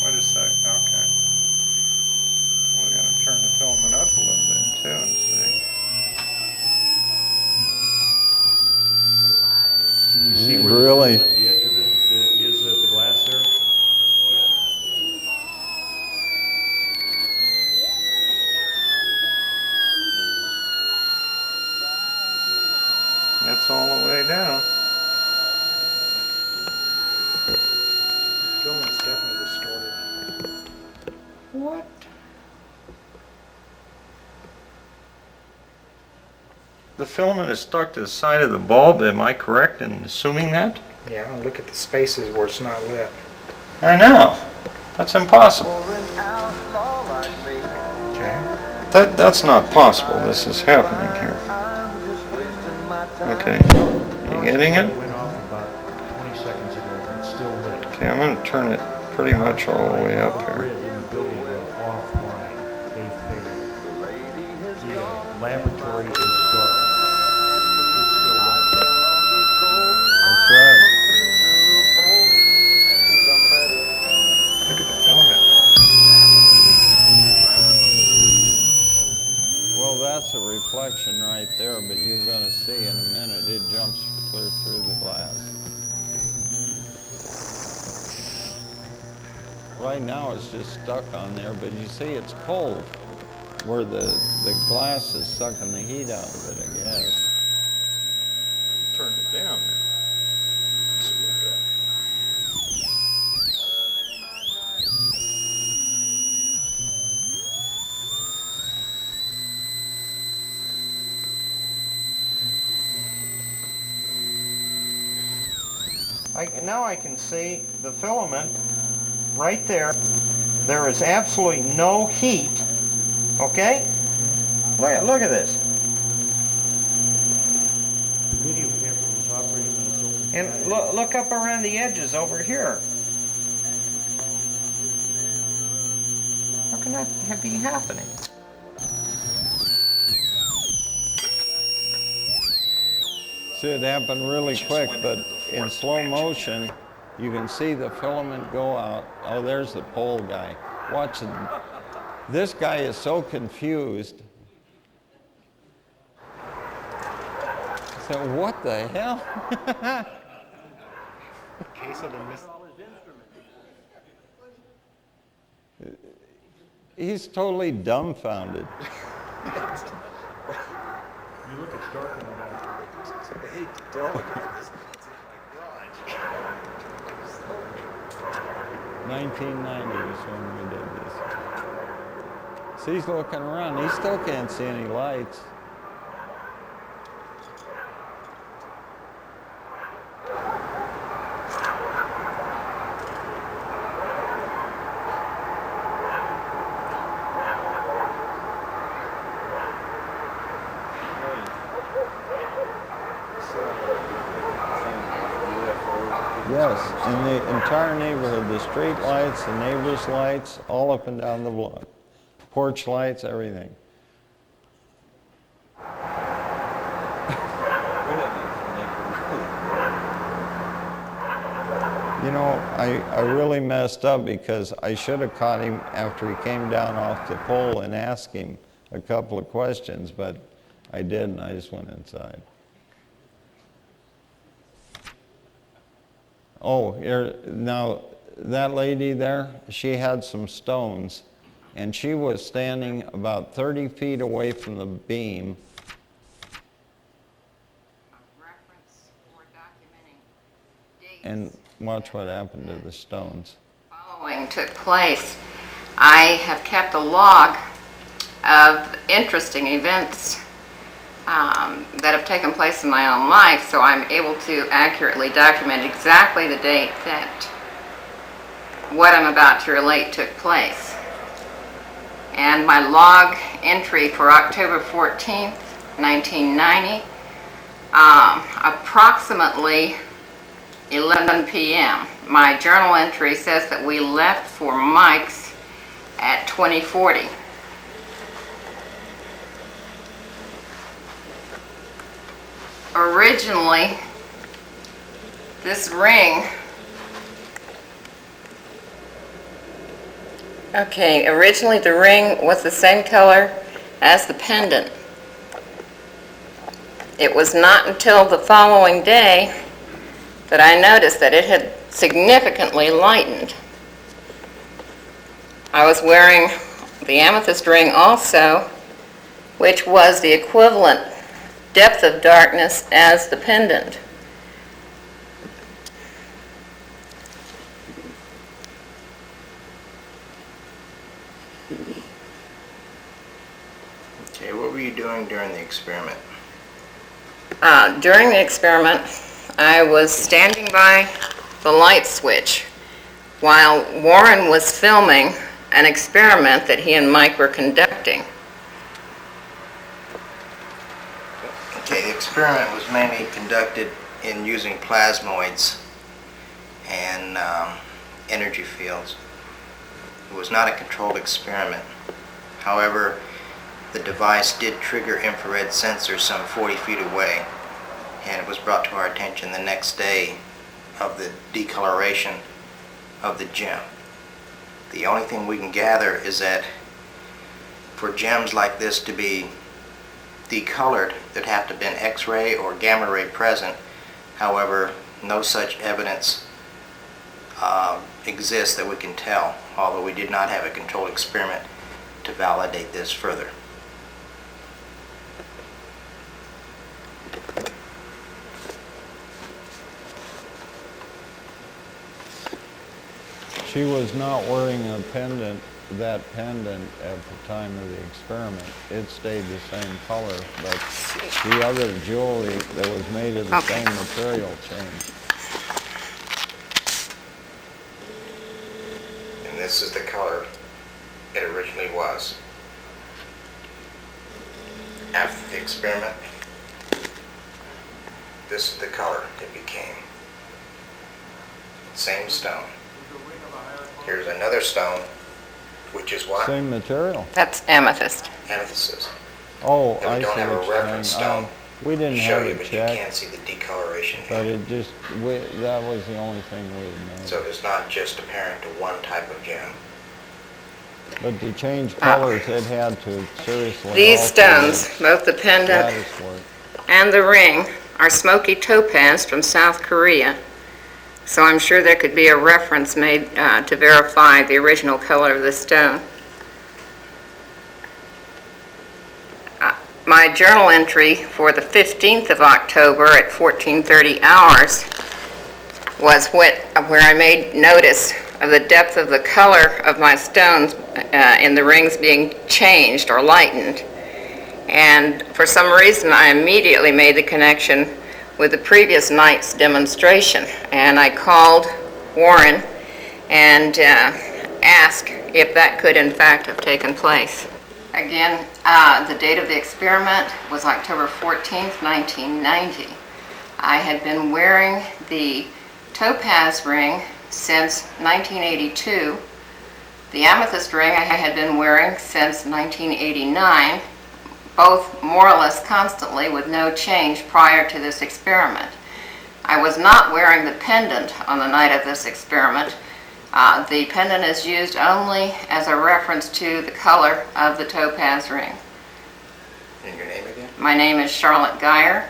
Wait a sec, okay. We're going to turn the filament up a little bit too and see. Can you see where really? the edge of it is at the glass there? That's all the way down. Filament's definitely distorted. What? The filament is stuck to the side of the bulb, am I correct in assuming that? Yeah, look at the spaces where it's not lit. I know. That's impossible. Okay. That's not possible. This is happening here. Okay. You getting it? It went off about 20 seconds ago, and it's still lit. Okay, I'm going to turn it pretty much all the way up here. Grid in the building are offline. They failed. The laboratory is dark. Right now it's just stuck on there, but you see it's cold where the glass is sucking the heat out of it, I guess. Turned it down now. Now I can see the filament right there. There is absolutely no heat. Okay? Look at this. The video camera was operating on its own. And look up around the edges over here. How can that be happening? See, it happened really quick, but in slow motion, you can see the filament go out. Oh, there's the pole guy. Watch it. This guy is so confused. So what the hell? He's totally dumbfounded. You look, it's dark in the back. I hate to tell you. 1990 is when we did this. See, he's looking around. He still can't see any lights. Yes, in the entire neighborhood, the street lights, the neighbors' lights, all up and down the block. Porch lights, everything. You know, I really messed up because I should have caught him after he came down off the pole and asked him a couple of questions, but I didn't. I just went inside. Oh, here, now that lady there, she had some stones, and she was standing about 30 feet away from the beam. And watch what happened to the stones. Following took place. I have kept a log of interesting events that have taken place in my own life, so I'm able to accurately document exactly the date that what I'm about to relate took place. And my log entry for October 14th, 1990, approximately 11 p.m. My journal entry says that we left for Mike's at 2040. Originally, this ring, originally the ring was the same color as the pendant. It was not until the following day that I noticed that it had significantly lightened. I was wearing the amethyst ring also, which was the equivalent depth of darkness as the pendant. Okay, what were you doing during the experiment? During the experiment, I was standing by the light switch while Warren was filming an experiment that he and Mike were conducting. Okay, the experiment was mainly conducted in using plasmoids and energy fields. It was not a controlled experiment. However, the device did trigger infrared sensors some 40 feet away, and it was brought to our attention the next day of the decoloration of the gem. The only thing we can gather is that for gems like this to be decolored, there'd have to have been X-ray or gamma ray present. However, no such evidence exists that we can tell, although we did not have a controlled experiment to validate this further. She was not wearing a pendant, that pendant at the time of the experiment. It stayed the same color, but the other jewelry that was made of the same material changed. And this is the color it originally was. After the experiment, this is the color it became. Same stone. Here's another stone, which is what? Same material. That's amethyst. Amethyst. Oh, And we I don't see have a what you're reference saying. stone We didn't to show have you, it but you checked, can't see the decoloration but here. it just, that was the only thing we had noticed. So it's not just apparent to one type of gem. But to change colors, it had to seriously These alter stones, both the the pendant lattice work. and the ring, are smoky topaz from South Korea. So I'm sure there could be a reference made to verify the original color of the stone. My journal entry for the 15th of October at 14:30 hours was where I made notice of the depth of the color of my stones in the rings being changed or lightened. And for some reason, I immediately made the connection with the previous night's demonstration. And I called Warren and asked if that could in fact have taken place. Again, the date of the experiment was October 14th, 1990. I had been wearing the topaz ring since 1982. The amethyst ring I had been wearing since 1989, both more or less constantly with no change prior to this experiment. I was not wearing the pendant on the night of this experiment. The pendant is used only as a reference to the color of the topaz ring. And your name again? My name is Charlotte Geyer.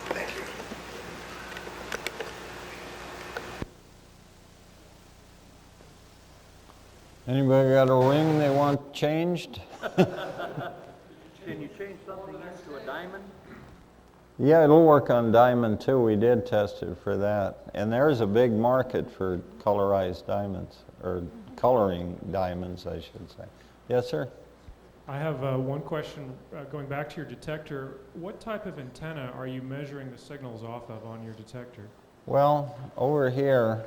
Thank you. Anybody got a ring they want changed? Can you change something into a diamond? Yeah, it'll work on diamond too. We did test it for that. And there's a big market for colorized diamonds, or coloring diamonds, I should say. Yes, sir? I have one question going back to your detector. What type of antenna are you measuring the signals off of on your detector? Well, over here,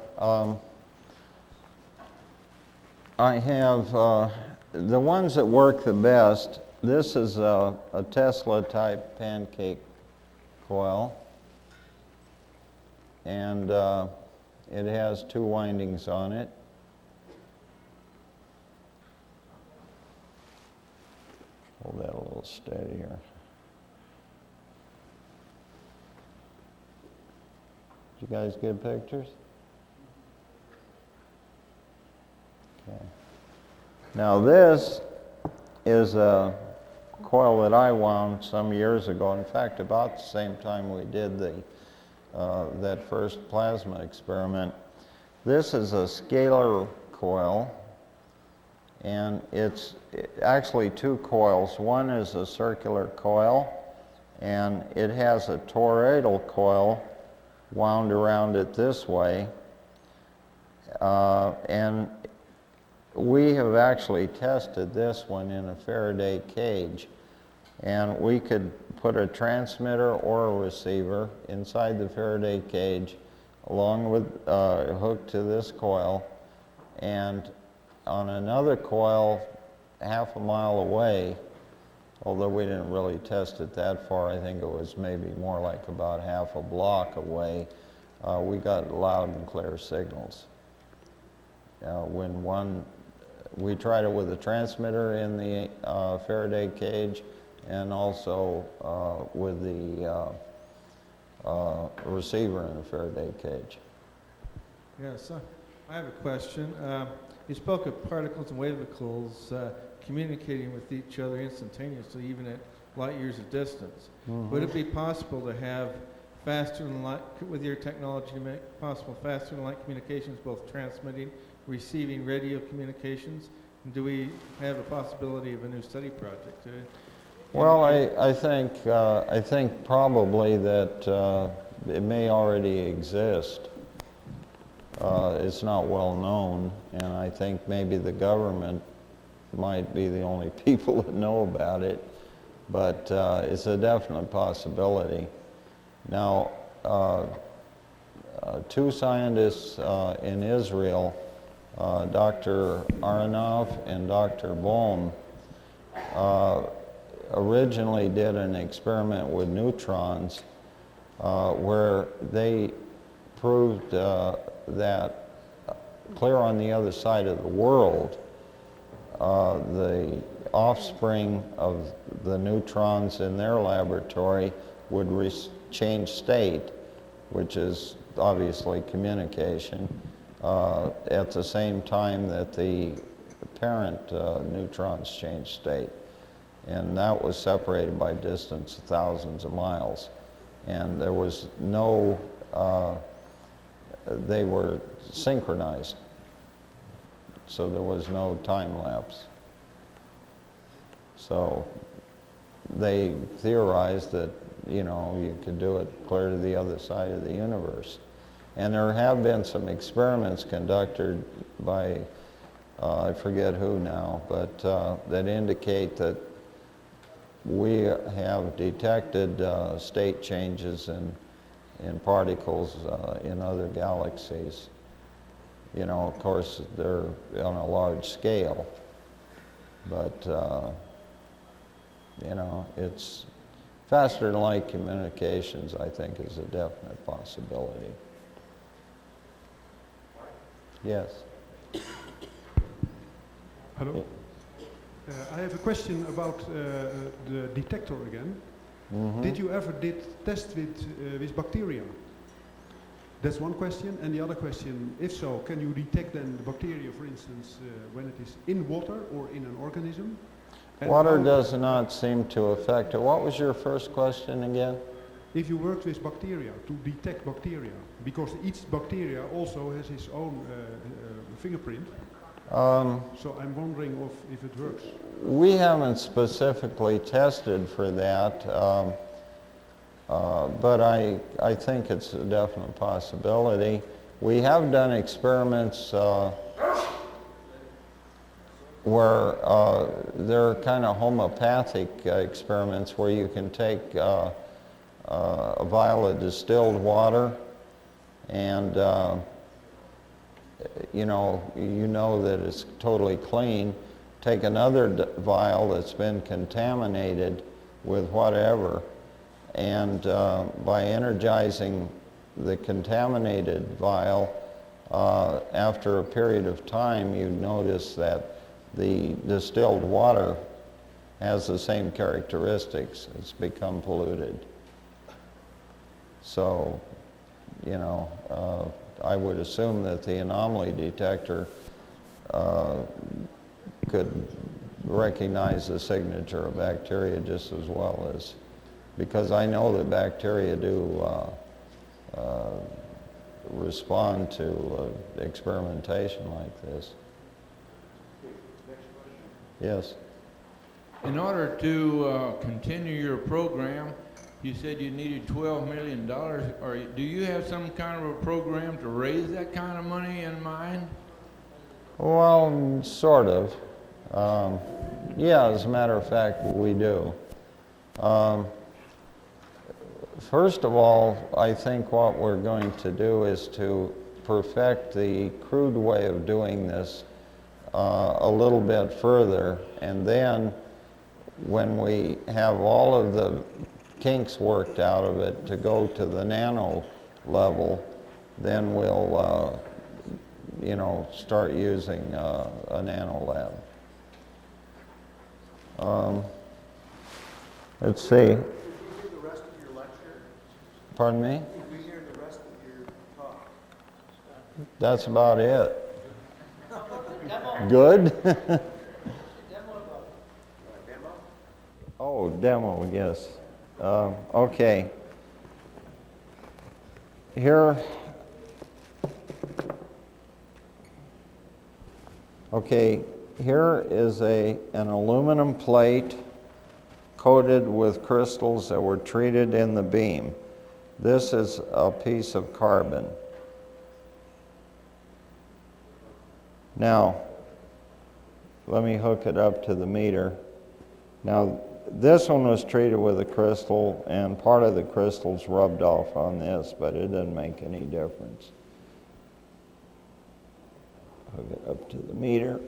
I have the ones that work the best. This is a Tesla type pancake coil, and it has 2 windings on it. Hold that a little steadier. Did you guys get pictures? Okay. Now this is a coil that I wound some years ago. In fact, about the same time we did that first plasma experiment. This is a scalar coil, and it's actually 2 coils. One is a circular coil, and it has a toroidal coil wound around it this way, and we have actually tested this one in a Faraday cage, and we could put a transmitter or a receiver inside the Faraday cage along with a hook to this coil, and on another coil half a mile away, although we didn't really test it that far, I think it was maybe more like about half a block away, we got loud and clear signals. We tried it with a transmitter in the Faraday cage, and also with the receiver in the Faraday cage. Yes, I have a question. You spoke of particles and wavicles communicating with each other instantaneously, even at light years of distance. Mm-hmm. Would it be possible to have faster than light, with your technology to make possible faster than light communications, both transmitting, receiving radio communications? And do we have a possibility of a new study project? Well, I think probably that it may already exist. It's not well known, and I think maybe the government might be the only people that know about it, but it's a definite possibility. Now, two scientists in Israel, Dr. Aronov and Dr. Bohm, originally did an experiment with neutrons where they proved that clear on the other side of the world, the offspring of the neutrons in their laboratory would change state, which is obviously communication, at the same time that the parent neutrons change state. And that was separated by distance of thousands of miles. And there was no, they were synchronized, so there was no time lapse. So they theorized that, you know, you could do it clear to the other side of the universe. And there have been some experiments conducted by, I forget who now, but that indicate that we have detected state changes in particles in other galaxies. You know, of course, they're on a large scale, but you know, it's faster than light communications, I think, is a definite possibility. Yes. Hello. I have a question about the detector again. Mm-hmm. Did you ever test with bacteria? That's one question. And the other question, if so, can you detect then the bacteria, for instance, when it is in water or in an organism? And Water does not seem to affect it. What was your first question again? If you worked with bacteria, to detect bacteria, because each bacteria also has its own fingerprint. So I'm wondering if it works. We haven't specifically tested for that, but I think it's a definite possibility. We have done experiments where they're kind of homeopathic experiments where you can take a vial of distilled water and you know that it's totally clean, take another vial that's been contaminated with whatever, and by energizing the contaminated vial, after a period of time, you notice that the distilled water has the same characteristics. It's become polluted. So, you know, I would assume that the anomaly detector could recognize the signature of bacteria just as well as, because I know that bacteria do respond to experimentation like this. Yes. In order to continue your program, you said you needed $12 million. Or do you have some kind of a program to raise that kind of money in mind? Well, sort of. Yeah, as a matter of fact, we do. First of all, I think what we're going to do is to perfect the crude way of doing this a little bit further, and then when we have all of the kinks worked out of it to go to the nano level, then we'll you know, start using a nano lab. Let's see. Did you hear the rest of your lecture? Pardon me? Did we hear the rest of your talk? That's about it. Good? Oh, demo, yes. Okay. here, okay, here is an aluminum plate coated with crystals that were treated in the beam. This is a piece of carbon. Now, let me hook it up to the meter. Now, this one was treated with a crystal, and part of the crystal's rubbed off on this, but it didn't make any difference. Hook it up to the meter.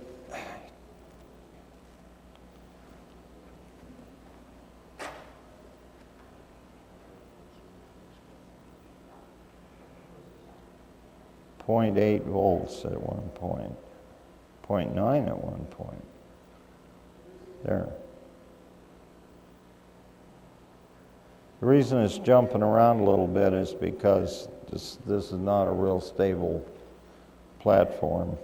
.8 volts at one point, 0.9 at one point. There. The reason it's jumping around a little bit is because this is not a real stable platform.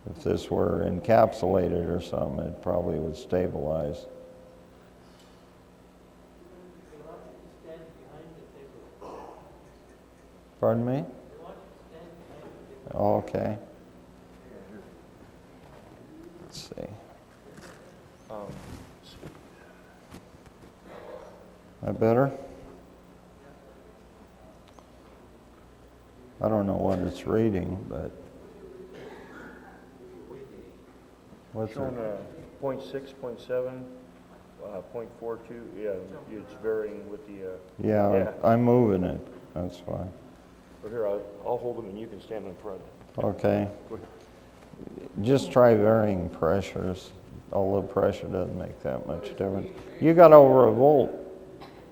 If this were encapsulated or something, it probably would stabilize. Pardon me? Okay. Let's see. That better? I don't know what it's reading, but what's it? Showing 0.6, 0.7, 0.42. Yeah, it's varying with the. Yeah, I'm moving it. That's why. But here, I'll hold them and you can stand in front. Okay. Just try varying pressures. Although pressure doesn't make that much difference. You got over a volt.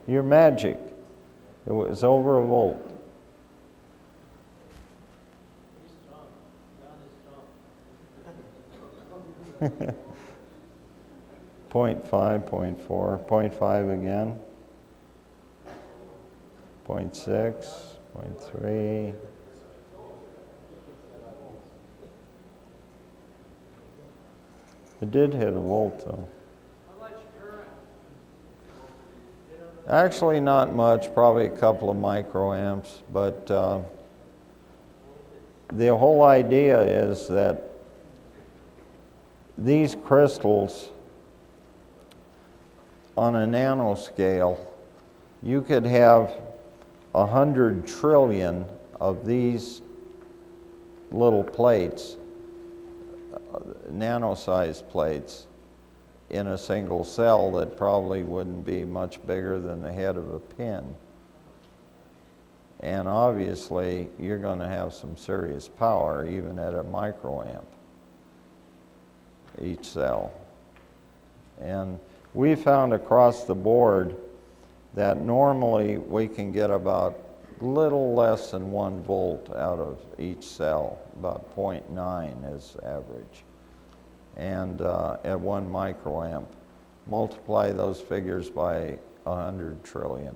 You're magic. It was over a volt. .5, 0.4, 0.5 again. 0.6, 0.3. It did hit a volt though. Actually not much, probably a couple of microamps, but the whole idea is that these crystals on a nanoscale, you could have 100 trillion of these little plates, nano-sized plates, in a single cell that probably wouldn't be much bigger than the head of a pin. And obviously, you're going to have some serious power even at a microamp, each cell. And we found across the board that normally we can get about little less than 1 volt out of each cell, about 0.9 is average. And at 1 microamp, multiply those figures by 100 trillion.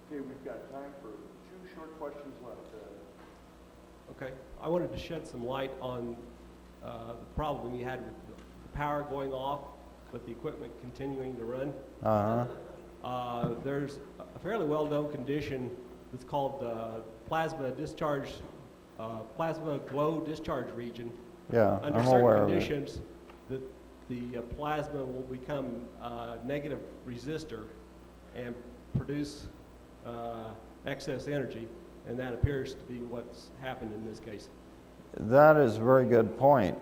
Okay, we've got time for 2 short questions left. Okay, I wanted to shed some light on the problem you had with the power going off, but the equipment continuing to run. There's a fairly well-known condition that's called plasma glow discharge region. Yeah, Under I'm certain aware of it. conditions, the plasma will become a negative resistor and produce excess energy, and that appears to be what's happened in this case. That is a very good point.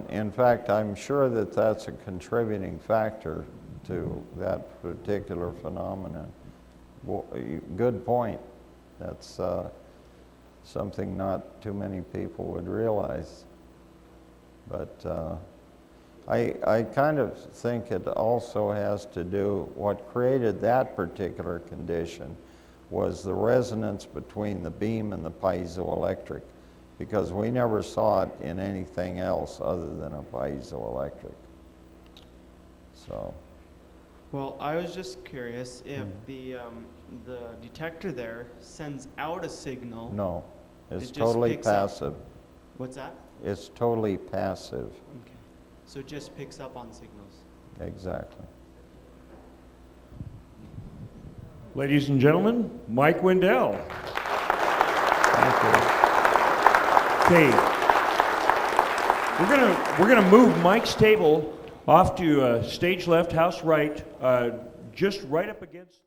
In fact, I'm sure that that's a contributing factor to that particular phenomenon. Good point. That's something not too many people would realize. But I kind of think it also has to do, what created that particular condition was the resonance between the beam and the piezoelectric, because we never saw it in anything else other than a piezoelectric. So. Well, I was just curious if the detector there sends out a signal. No, it's it just totally picks up. passive. What's that? It's totally passive. Okay. So it just picks up on signals. Exactly. Ladies and gentlemen, Mike Windell. Thank you. Okay. We're gonna move Mike's table off to stage left, house right, just right up against